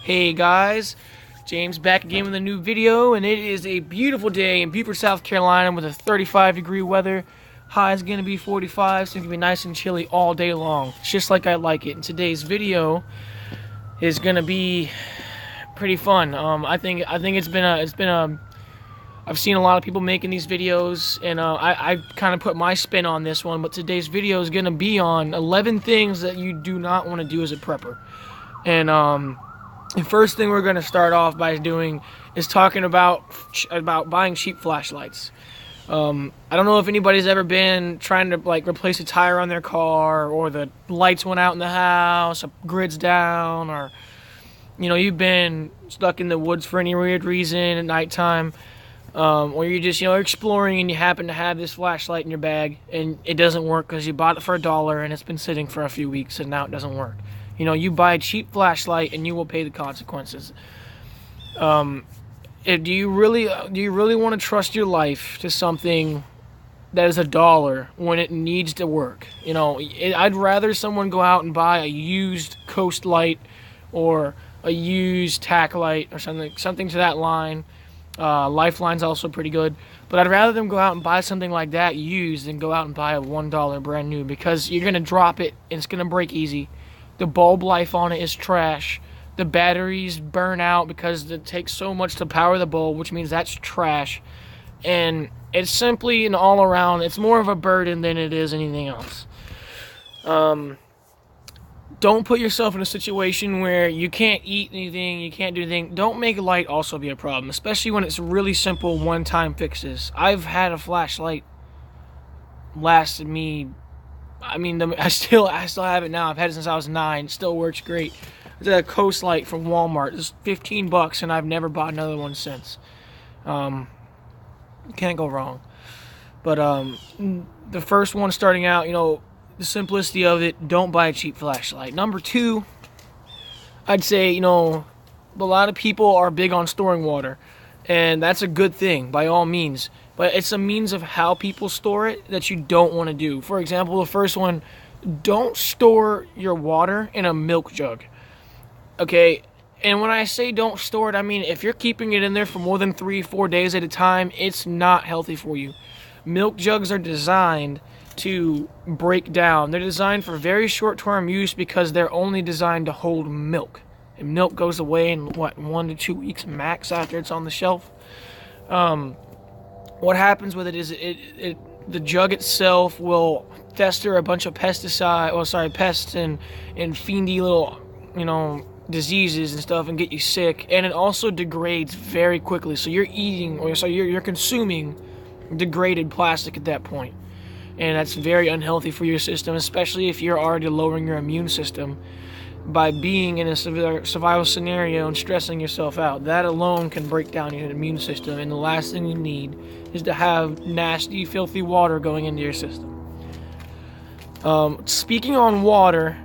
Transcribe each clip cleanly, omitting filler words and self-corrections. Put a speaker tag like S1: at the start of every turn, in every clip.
S1: Hey guys, James back again with a new video, and it is a beautiful day in Beaufort, South Carolina with a 35-degree weather. High is going to be 45, so it's going to be nice and chilly all day long. It's just like I like it. And today's video is going to be pretty fun. I think I've seen a lot of people making these videos, and I kind of put my spin on this one, but today's video is going to be on 11 things that you do not want to do as a prepper. And the first thing we're going to start off by doing is talking about buying cheap flashlights. I don't know if anybody's ever been trying to replace a tire on their car, or the lights went out in the house, a grid's down, or you've been stuck in the woods for any weird reason at nighttime, or you're just exploring and you happen to have this flashlight in your bag and it doesn't work because you bought it for $1 and it's been sitting for a few weeks and now it doesn't work. You buy a cheap flashlight and you will pay the consequences. Do you really want to trust your life to something that is $1 when it needs to work? I'd rather someone go out and buy a used Coast light or a used tack light or something to that line. Lifeline's also pretty good, but I'd rather them go out and buy something like that used than go out and buy a $1 brand new, because you're gonna drop it and it's gonna break easy. The bulb life on it is trash. The batteries burn out because it takes so much to power the bulb, which means that's trash. And it's simply an all-around, it's more of a burden than it is anything else. Don't put yourself in a situation where you can't eat anything, you can't do anything. Don't make light also be a problem, especially when it's really simple one-time fixes. I've had a flashlight lasted me, I still have it now. I've had it since I was 9. It still works great. It's a Coast light from Walmart. It's $15, and I've never bought another one since. Can't go wrong. But the first one starting out, the simplicity of it, don't buy a cheap flashlight. Number 2, I'd say, a lot of people are big on storing water, and that's a good thing by all means. But it's a means of how people store it that you don't want to do. For example, the first one, don't store your water in a milk jug. Okay, and when I say don't store it, I mean if you're keeping it in there for more than 3-4 days at a time, it's not healthy for you. Milk jugs are designed to break down. They're designed for very short-term use because they're only designed to hold milk. And milk goes away in, 1 to 2 weeks max after it's on the shelf. What happens with it is the jug itself will fester a bunch of pests and fiendy little, diseases and stuff and get you sick. And it also degrades very quickly. So you're consuming degraded plastic at that point. And that's very unhealthy for your system, especially if you're already lowering your immune system by being in a survival scenario and stressing yourself out. That alone can break down your immune system, and the last thing you need is to have nasty, filthy water going into your system. Speaking on water,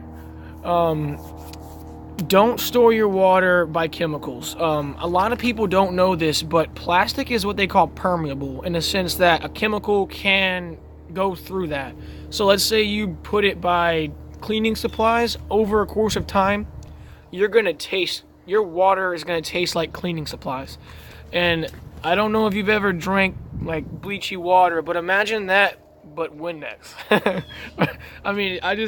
S1: don't store your water by chemicals. A lot of people don't know this, but plastic is what they call permeable, in the sense that a chemical can go through that. So let's say you put it by cleaning supplies. Over a course of time, your water is going to taste like cleaning supplies. And I don't know if you've ever drank bleachy water, but imagine that but Windex.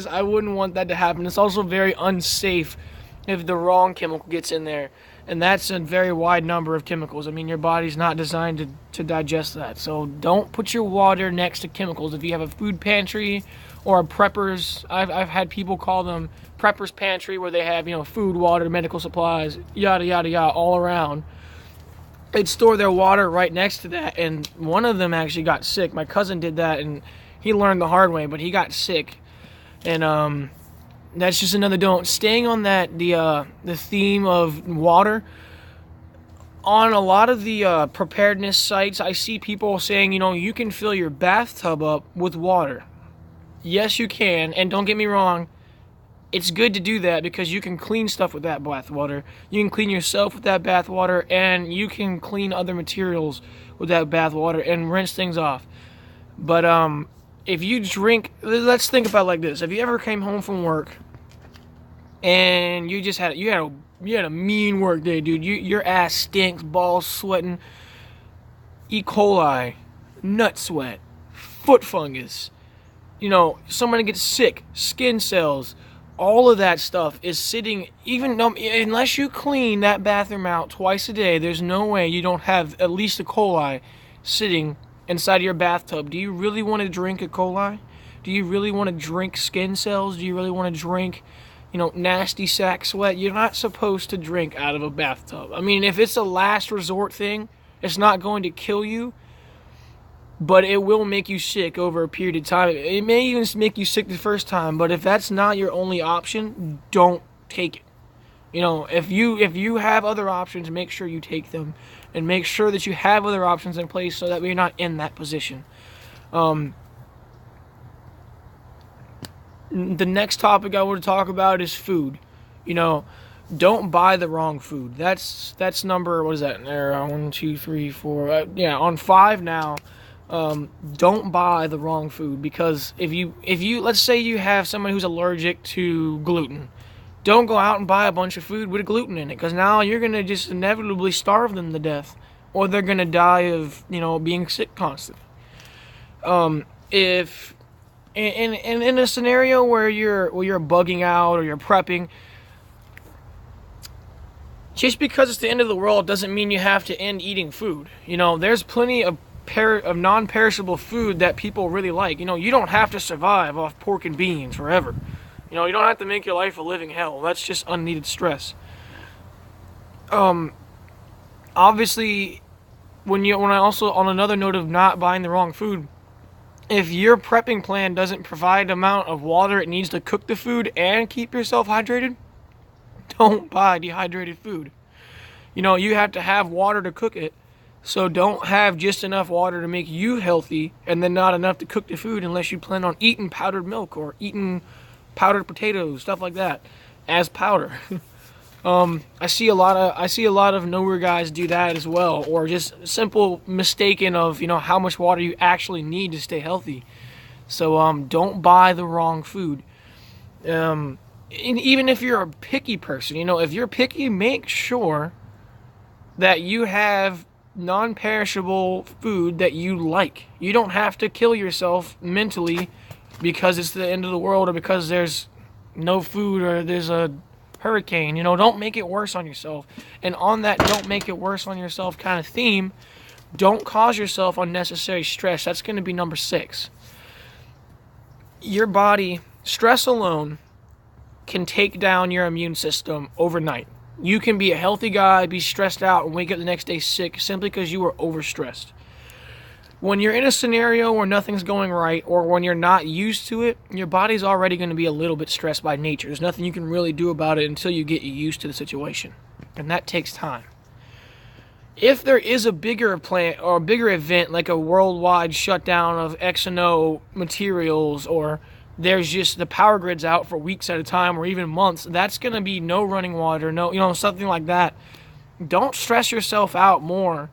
S1: I wouldn't want that to happen. It's also very unsafe if the wrong chemical gets in there, and that's a very wide number of chemicals. Your body's not designed to digest that. So don't put your water next to chemicals. If you have a food pantry or a prepper's, I've had people call them prepper's pantry, where they have food, water, medical supplies, yada yada yada all around. They'd store their water right next to that, and one of them actually got sick. My cousin did that, and he learned the hard way, but he got sick. And that's just another don't. Staying on the theme of water, on a lot of the preparedness sites, I see people saying, you can fill your bathtub up with water. Yes, you can, and don't get me wrong, it's good to do that because you can clean stuff with that bath water. You can clean yourself with that bath water, and you can clean other materials with that bath water and rinse things off. But if you drink, let's think about it like this. If you ever came home from work and you had a mean work day, dude. Your ass stinks, balls sweating, E. coli, nut sweat, foot fungus. Somebody gets sick, skin cells, all of that stuff is sitting, unless you clean that bathroom out twice a day, there's no way you don't have at least E. coli sitting inside of your bathtub. Do you really want to drink E. coli? Do you really want to drink skin cells? Do you really want to drink, nasty sack sweat? You're not supposed to drink out of a bathtub. I mean, if it's a last resort thing, it's not going to kill you, but it will make you sick over a period of time. It may even make you sick the first time, but if that's not your only option, don't take it. If you have other options, make sure you take them, and make sure that you have other options in place so that you're not in that position. The next topic I want to talk about is food. Don't buy the wrong food. That's number, what is that? There, 1, 2, 3, 4. On 5 now. Don't buy the wrong food, because if you let's say you have someone who's allergic to gluten, don't go out and buy a bunch of food with gluten in it, because now you're gonna just inevitably starve them to death, or they're gonna die of being sick constantly. If in a scenario where you're bugging out or you're prepping, just because it's the end of the world doesn't mean you have to end eating food. There's plenty of non-perishable food that people really like. You don't have to survive off pork and beans forever. You don't have to make your life a living hell. That's just unneeded stress. Obviously, when I also, on another note of not buying the wrong food, if your prepping plan doesn't provide the amount of water it needs to cook the food and keep yourself hydrated, don't buy dehydrated food. You have to have water to cook it. So don't have just enough water to make you healthy and then not enough to cook the food, unless you plan on eating powdered milk or eating powdered potatoes, stuff like that, as powder. I see a lot of nowhere guys do that as well, or just simple mistaken of how much water you actually need to stay healthy. So don't buy the wrong food. And even if you're a picky person, if you're picky, make sure that you have non-perishable food that you like. You don't have to kill yourself mentally because it's the end of the world, or because there's no food, or there's a hurricane. Don't make it worse on yourself. And on that don't make it worse on yourself kind of theme, don't cause yourself unnecessary stress. That's going to be number 6. Your body, stress alone can take down your immune system overnight. You can be a healthy guy, be stressed out, and wake up the next day sick simply because you were overstressed. When you're in a scenario where nothing's going right, or when you're not used to it, your body's already going to be a little bit stressed by nature. There's nothing you can really do about it until you get used to the situation. And that takes time. If there is a bigger plant or a bigger event, like a worldwide shutdown of X and O materials, or there's just the power grid's out for weeks at a time, or even months, that's going to be no running water, something like that. Don't stress yourself out more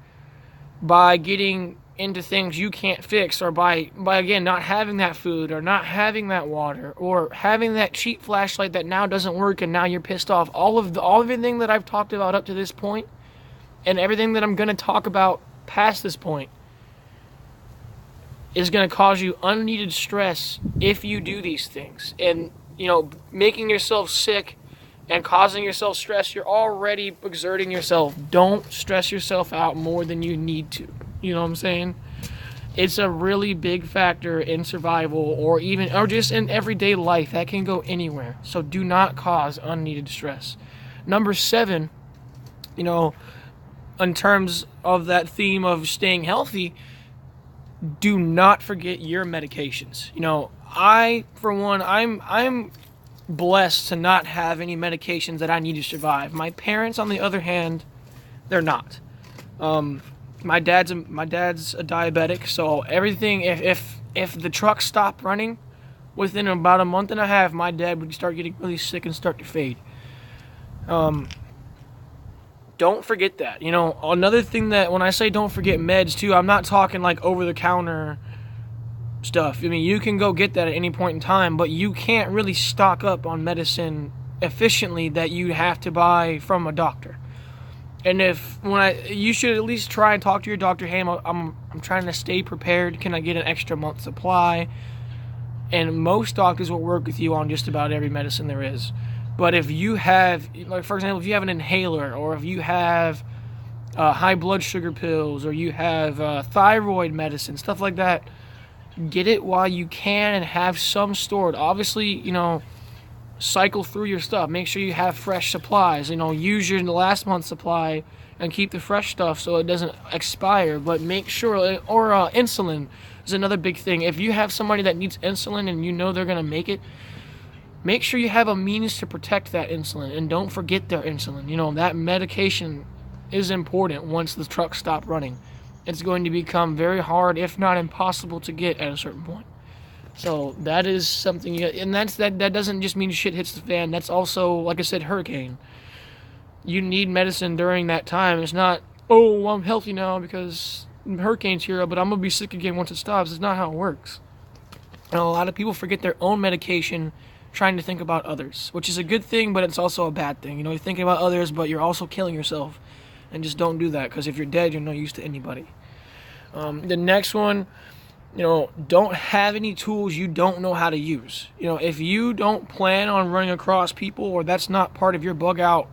S1: by getting into things you can't fix, or by again, not having that food, or not having that water, or having that cheap flashlight that now doesn't work and now you're pissed off. Everything that I've talked about up to this point, and everything that I'm going to talk about past this point, is going to cause you unneeded stress if you do these things. And, making yourself sick and causing yourself stress, you're already exerting yourself. Don't stress yourself out more than you need to. You know what I'm saying? It's a really big factor in survival, or just in everyday life. That can go anywhere. So do not cause unneeded stress. Number 7, in terms of that theme of staying healthy, do not forget your medications. I, for one, I'm blessed to not have any medications that I need to survive. My parents, on the other hand, they're not. My dad's a diabetic, so everything, if the truck stopped running within about a month and a half, my dad would start getting really sick and start to fade. Don't forget that. Another thing that, when I say don't forget meds too, I'm not talking like over-the-counter stuff. You can go get that at any point in time, but you can't really stock up on medicine efficiently that you have to buy from a doctor. And you should at least try and talk to your doctor. Hey, I'm trying to stay prepared. Can I get an extra month supply? And most doctors will work with you on just about every medicine there is. But if you have, like for example, if you have an inhaler, or if you have high blood sugar pills, or you have thyroid medicine, stuff like that, get it while you can and have some stored. Obviously, cycle through your stuff. Make sure you have fresh supplies. Use your last month's supply and keep the fresh stuff so it doesn't expire. But make sure, or insulin is another big thing. If you have somebody that needs insulin and you know they're going to make it, make sure you have a means to protect that insulin, and don't forget their insulin. That medication is important. Once the trucks stop running, it's going to become very hard, if not impossible, to get at a certain point. So that is something, and that doesn't just mean shit hits the fan. That's also, like I said, hurricane. You need medicine during that time. It's not, oh, I'm healthy now because hurricane's here, but I'm going to be sick again once it stops. It's not how it works. And a lot of people forget their own medication trying to think about others, which is a good thing, but it's also a bad thing. You're thinking about others, but you're also killing yourself. And just don't do that, because if you're dead, you're no use to anybody. The next one, don't have any tools you don't know how to use. If you don't plan on running across people, or that's not part of your bug out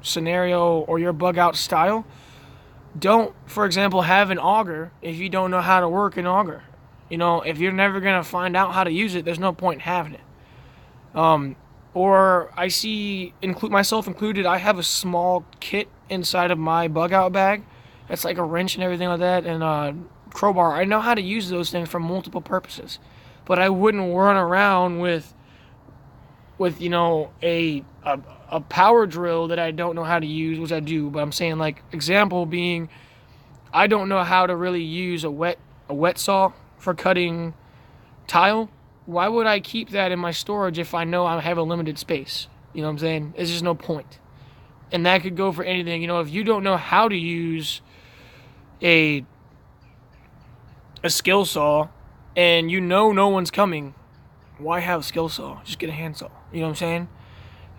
S1: scenario or your bug out style, don't, for example, have an auger if you don't know how to work an auger. If you're never going to find out how to use it, there's no point in having it. Or I see, myself included, I have a small kit inside of my bug out bag. It's like a wrench and everything like that, and crowbar. I know how to use those things for multiple purposes, but I wouldn't run around with a power drill that I don't know how to use, which I do. But I'm saying, like, example being, I don't know how to really use a wet saw for cutting tile. Why would I keep that in my storage if I know I have a limited space? You know what I'm saying? There's just no point. And that could go for anything. If you don't know how to use a skill saw and no one's coming, why have a skill saw? Just get a handsaw. You know what I'm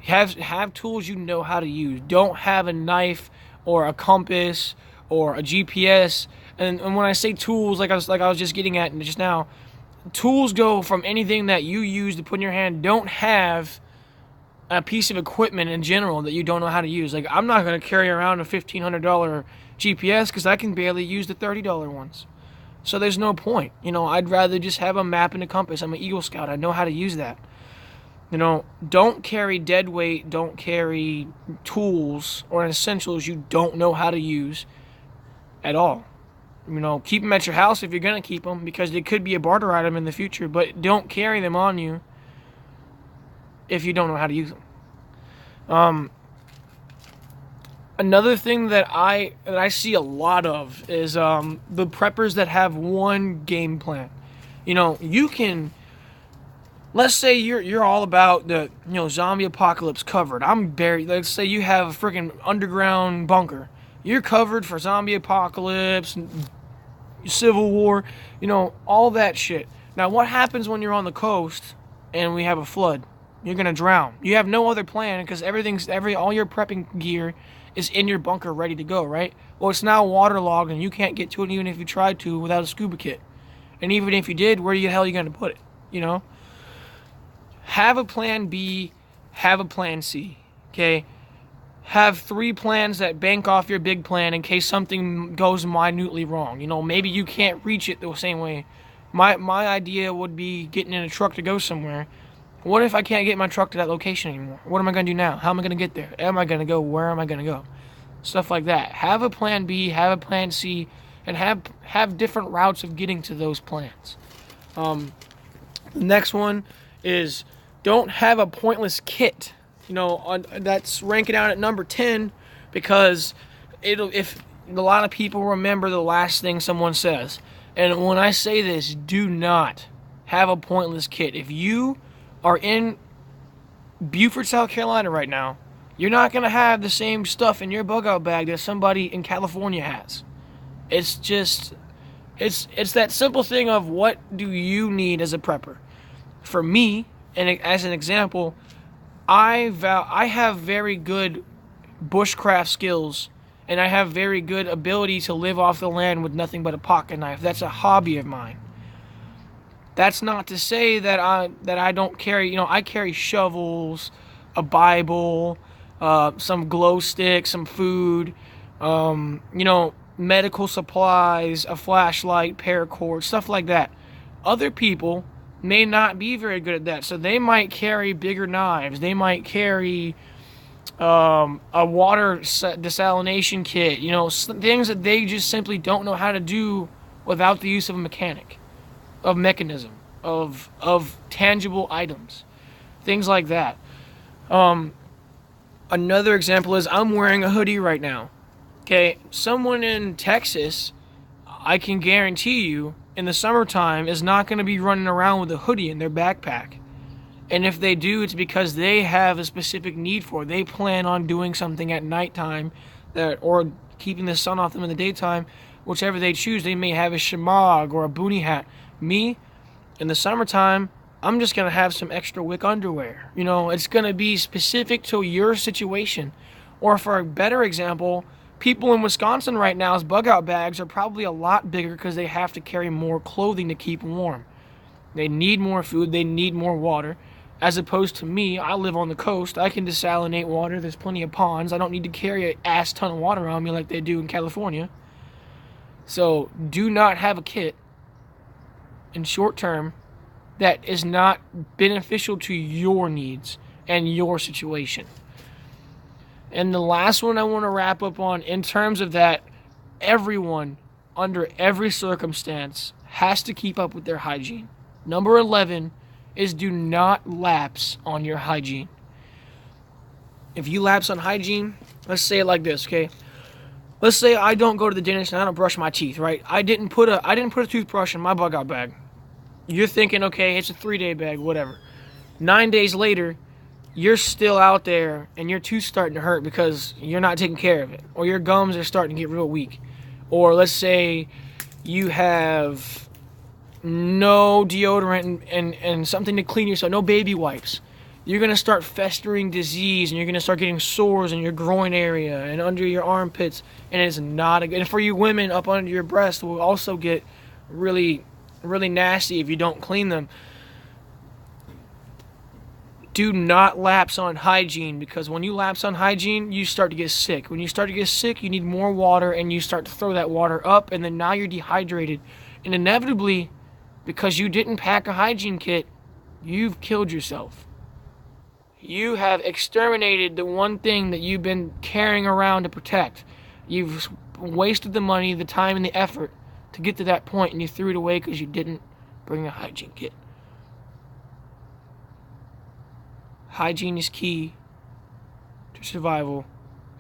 S1: saying? Have tools you know how to use. Don't have a knife or a compass or a GPS. And when I say tools, like I was just getting at just now, tools go from anything that you use to put in your hand. Don't have a piece of equipment in general that you don't know how to use. Like, I'm not going to carry around a $1,500 GPS because I can barely use the $30 ones. So there's no point. I'd rather just have a map and a compass. I'm an Eagle Scout. I know how to use that. Don't carry dead weight. Don't carry tools or essentials you don't know how to use at all. Keep them at your house if you're going to keep them, because they could be a barter item in the future, but don't carry them on you if you don't know how to use them. Another thing that I see a lot of is the preppers that have one game plan. You can, let's say you're all about the zombie apocalypse covered. I'm buried. Let's say you have a freaking underground bunker. You're covered for zombie apocalypse, Civil War, all that shit. Now, what happens when you're on the coast and we have a flood? You're gonna drown. You have no other plan because all your prepping gear is in your bunker ready to go, right? Well, it's now waterlogged and you can't get to it even if you tried to without a scuba kit. And even if you did, where the hell are you gonna put it? Have a plan B, have a plan C, okay? Have 3 plans that bank off your big plan in case something goes minutely wrong. Maybe you can't reach it the same way. My idea would be getting in a truck to go somewhere. What if I can't get my truck to that location anymore? What am I going to do now? How am I going to get there? Am I going to go? Where am I going to go? Stuff like that. Have a plan B, have a plan C, and have different routes of getting to those plans. The next one is don't have a pointless kit. That's ranking out at number 10 because if a lot of people remember the last thing someone says. And when I say this, do not have a pointless kit. If you are in Beaufort, South Carolina right now, you're not going to have the same stuff in your bug out bag that somebody in California has. It's that simple thing of what do you need as a prepper. For me, and as an example, I have very good bushcraft skills, and I have very good ability to live off the land with nothing but a pocket knife. That's a hobby of mine. That's not to say that I don't carry, I carry shovels, a Bible, some glow sticks, some food, medical supplies, a flashlight, paracord, stuff like that. Other people may not be very good at that, so they might carry bigger knives. They might carry a water desalination kit, things that they just simply don't know how to do without the use of a mechanism, of tangible items, things like that. Another example is I'm wearing a hoodie right now. Okay, someone in Texas, I can guarantee you, in the summertime, is not going to be running around with a hoodie in their backpack. And if they do, it's because they have a specific need for it. They plan on doing something at nighttime, or keeping the sun off them in the daytime. Whichever they choose, they may have a shamag or a boonie hat. Me, in the summertime, I'm just going to have some extra wick underwear. It's going to be specific to your situation. Or for a better example, people in Wisconsin right now's bug out bags are probably a lot bigger because they have to carry more clothing to keep warm. They need more food, they need more water. As opposed to me, I live on the coast. I can desalinate water. There's plenty of ponds. I don't need to carry an ass ton of water on me like they do in California. So do not have a kit in short term that is not beneficial to your needs and your situation. And the last one I want to wrap up on, in terms of that, everyone under every circumstance has to keep up with their hygiene. Number 11 is do not lapse on your hygiene. If you lapse on hygiene, let's say it like this, okay? Let's say I don't go to the dentist and I don't brush my teeth, right? I didn't put a toothbrush in my bug out bag. You're thinking, okay, it's a 3-day bag, whatever. 9 days later, you're still out there and your tooth's starting to hurt because you're not taking care of it. Or your gums are starting to get real weak. Or let's say you have no deodorant and something to clean yourself, no baby wipes. You're going to start festering disease, and you're going to start getting sores in your groin area and under your armpits, and it's not a good. And for you women, up under your breast will also get really, really nasty if you don't clean them. Do not lapse on hygiene, because when you lapse on hygiene, you start to get sick. When you start to get sick, you need more water, and you start to throw that water up, and then now you're dehydrated. And inevitably, because you didn't pack a hygiene kit, you've killed yourself. You have exterminated the one thing that you've been carrying around to protect. You've wasted the money, the time, and the effort to get to that point, and you threw it away because you didn't bring a hygiene kit. Hygiene is key to survival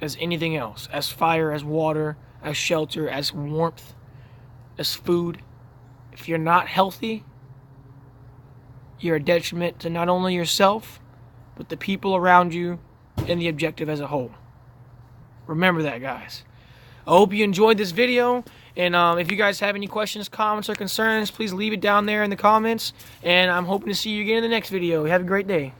S1: as anything else, as fire, as water, as shelter, as warmth, as food. If you're not healthy, you're a detriment to not only yourself, but the people around you and the objective as a whole. Remember that, guys. I hope you enjoyed this video, and if you guys have any questions, comments, or concerns, please leave it down there in the comments, and I'm hoping to see you again in the next video. Have a great day.